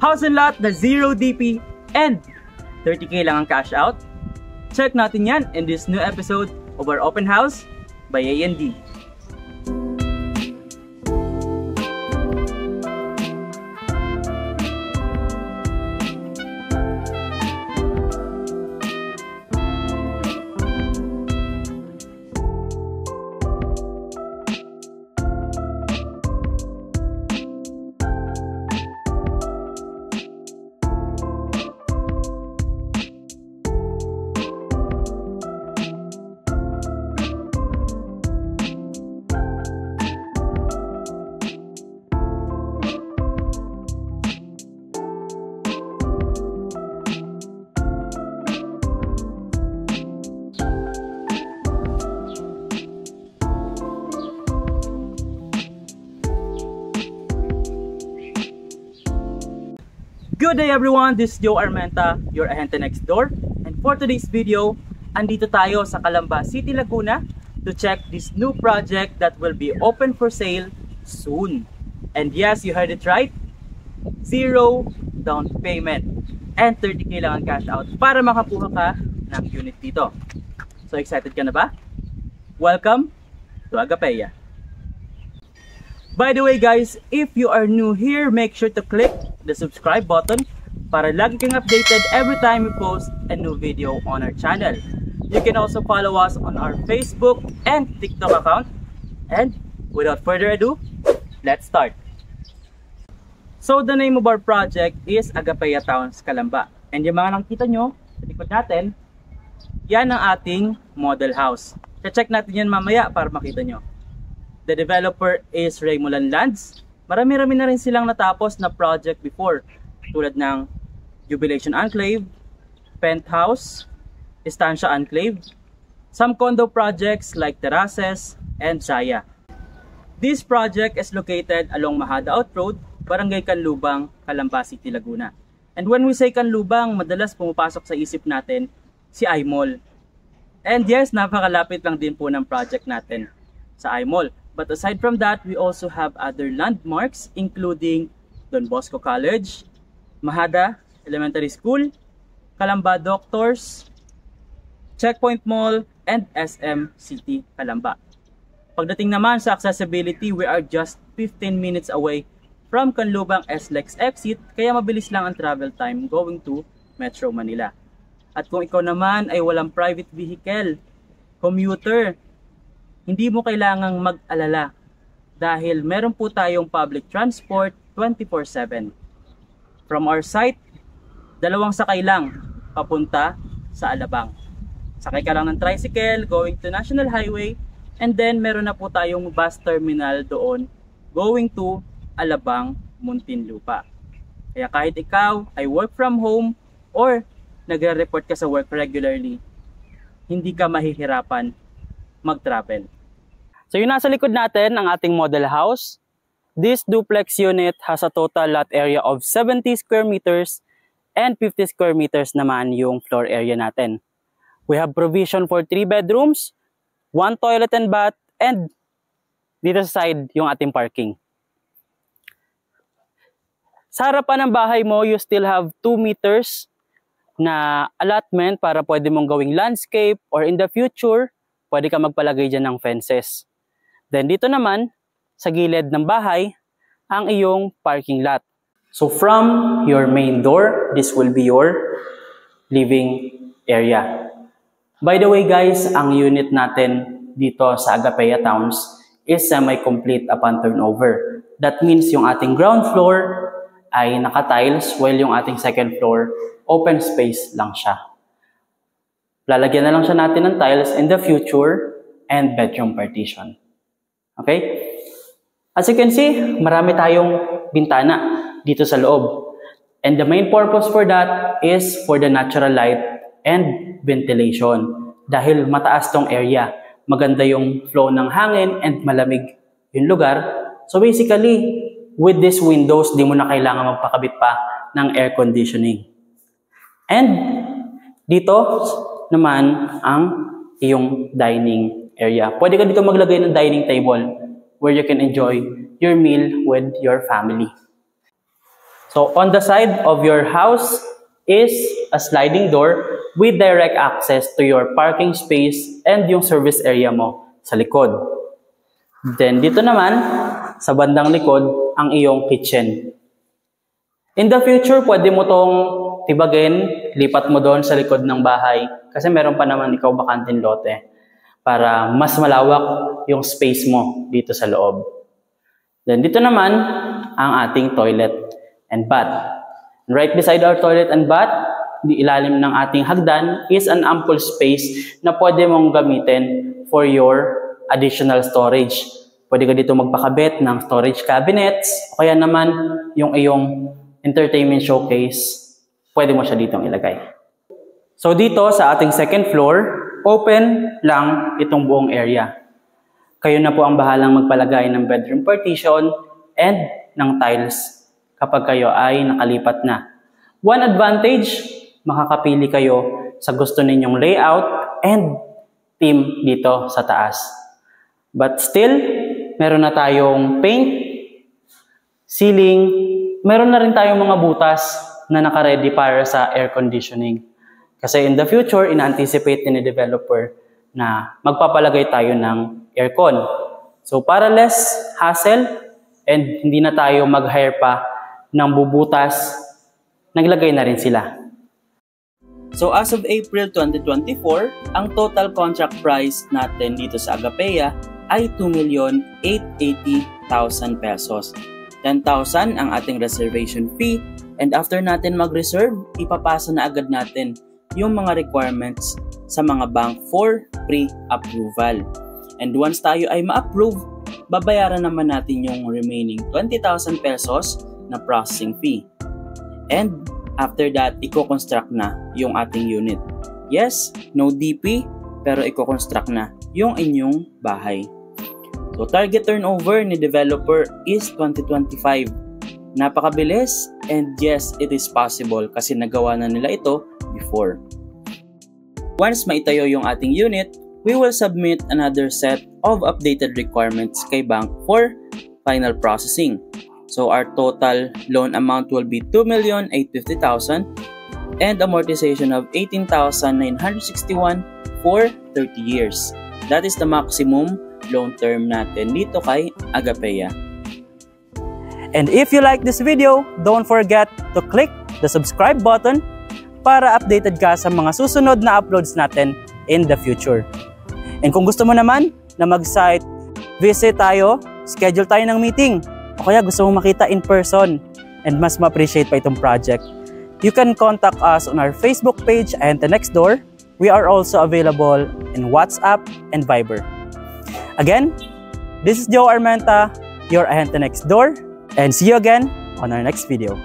house and lot na 0 DP and 30K lang ang cash out? Check natin yan in this new episode of our open house by A&D. Good day everyone, this is Joe Armenta, your ahente next door. And for today's video, andito tayo sa Calamba City, Laguna to check this new project that will be open for sale soon. And yes, you heard it right, 0 down payment and 30K lang ang cash out para makakuha ka ng unit dito. So excited ka na ba? Welcome to Agapeya. By the way guys, if you are new here, make sure to click the subscribe button para lagi kang updated every time we post a new video on our channel. You can also follow us on our Facebook and TikTok account. And without further ado, let's start. So the name of our project is Agapeya Towns, Calamba. And yung mga nakita nyo sa likod natin, yan ang ating model house. Check natin yan mamaya para makita nyo. The developer is Raymulan Lands. Marami-rami na rin silang natapos na project before, tulad ng Jubilation Enclave, Penthouse, Estancia Enclave, some condo projects like Terraces and Saya. This project is located along Mahada Out Road, Barangay Canlubang, Calamba City, Laguna. And when we say Canlubang, madalas pumapasok sa isip natin si I-Mall. And yes, napakalapit lang din po ng project natin sa I-Mall. But aside from that, we also have other landmarks including Don Bosco College, Mahada Elementary School, Calamba Doctors, Checkpoint Mall, and SM City, Calamba. Pagdating naman sa accessibility, we are just 15 minutes away from Canlubang SLEX exit, kaya mabilis lang ang travel time going to Metro Manila. At kung ikaw naman ay walang private vehicle, commuter, hindi mo kailangang mag-alala dahil meron po tayong public transport 24/7. From our site, 2 sakay lang papunta sa Alabang. Sakay ka lang ng tricycle going to National Highway, and then meron na po tayong bus terminal doon going to Alabang, Muntinlupa. Kaya kahit ikaw ay work from home or nagre-report ka sa work regularly, hindi ka mahihirapan mag-travel. So yung nasa likod natin ang ating model house. This duplex unit has a total lot area of 70 square meters and 50 square meters naman yung floor area natin. We have provision for 3 bedrooms, 1 toilet and bath, and dito sa side yung ating parking. Sa harapan ng bahay mo, you still have 2 meters na allotment para pwede mong gawing landscape, or in the future, pwede ka magpalagay dyan ng fences. Then dito naman, sa gilid ng bahay, ang iyong parking lot. So from your main door, this will be your living area. By the way guys, ang unit natin dito sa Agapeya Towns is semi-complete upon turnover. That means yung ating ground floor ay naka-tiles, while yung ating second floor, open space lang siya. Lalagyan na lang siya natin ng tiles in the future and bedroom partition. Okay? As you can see, marami tayong bintana dito sa loob. And the main purpose for that is for the natural light and ventilation. Dahil mataas tong area, maganda yung flow ng hangin and malamig yung lugar. So basically, with these windows, di mo na kailangan magpakabit pa ng air conditioning. And dito naman ang iyong dining area. Pwede ka dito maglagay ng dining table where you can enjoy your meal with your family. So on the side of your house is a sliding door with direct access to your parking space and yung service area mo sa likod. Then dito naman, sa bandang likod, ang iyong kitchen. In the future, pwede mo tong tibagin, lipat mo doon sa likod ng bahay kasi meron pa naman ikaw bakanting lote para mas malawak yung space mo dito sa loob. Then dito naman, ang ating toilet and bath. Right beside our toilet and bath, di ilalim ng ating hagdan is an ample space na pwede mong gamitin for your additional storage. Pwede ka dito magpakabit ng storage cabinets o kaya naman yung iyong entertainment showcase, pwede mo siya ditong ilagay. So dito sa ating second floor, open lang itong buong area. Kayo na po ang bahalang magpalagay ng bedroom partition and ng tiles kapag kayo ay nakalipat na. One advantage, makakapili kayo sa gusto ninyong layout and theme dito sa taas. But still, meron na tayong paint, ceiling, meron na rin tayong mga butas na naka-ready para sa air conditioning. Kasi in the future, ina-anticipate ni developer na magpapalagay tayo ng aircon. So para less hassle and hindi na tayo mag-hire pa ng bubutas, naglagay na rin sila. So as of April 2024, ang total contract price natin dito sa Agapea ay 2,880,000 pesos. 10,000 ang ating reservation fee, and after natin mag-reserve, ipapasa na agad natin yung mga requirements sa mga bank for pre-approval. And once tayo ay ma-approve, babayaran naman natin yung remaining 20,000 pesos na processing fee. And after that, i-construct na yung ating unit. Yes, no DP, pero i-construct na yung inyong bahay. So target turnover ni developer is 2025. Napakabilis, and yes, it is possible kasi nagawa na nila ito before. Once maitayo yung ating unit, we will submit another set of updated requirements kay bank for final processing. So our total loan amount will be 2,850,000 and amortization of 18,961 for 30 years. That is the maximum loan term natin dito kay Agapea. And if you like this video, don't forget to click the subscribe button para updated ka sa mga susunod na uploads natin in the future. And kung gusto mo naman na mag-site visit tayo, schedule tayo ng meeting, o kaya gusto mo makita in person and mas ma-appreciate pa itong project, you can contact us on our Facebook page, Ahente Next Door. We are also available in WhatsApp and Viber. Again, this is Joe Armenta, your Ahente Next Door, and see you again on our next video.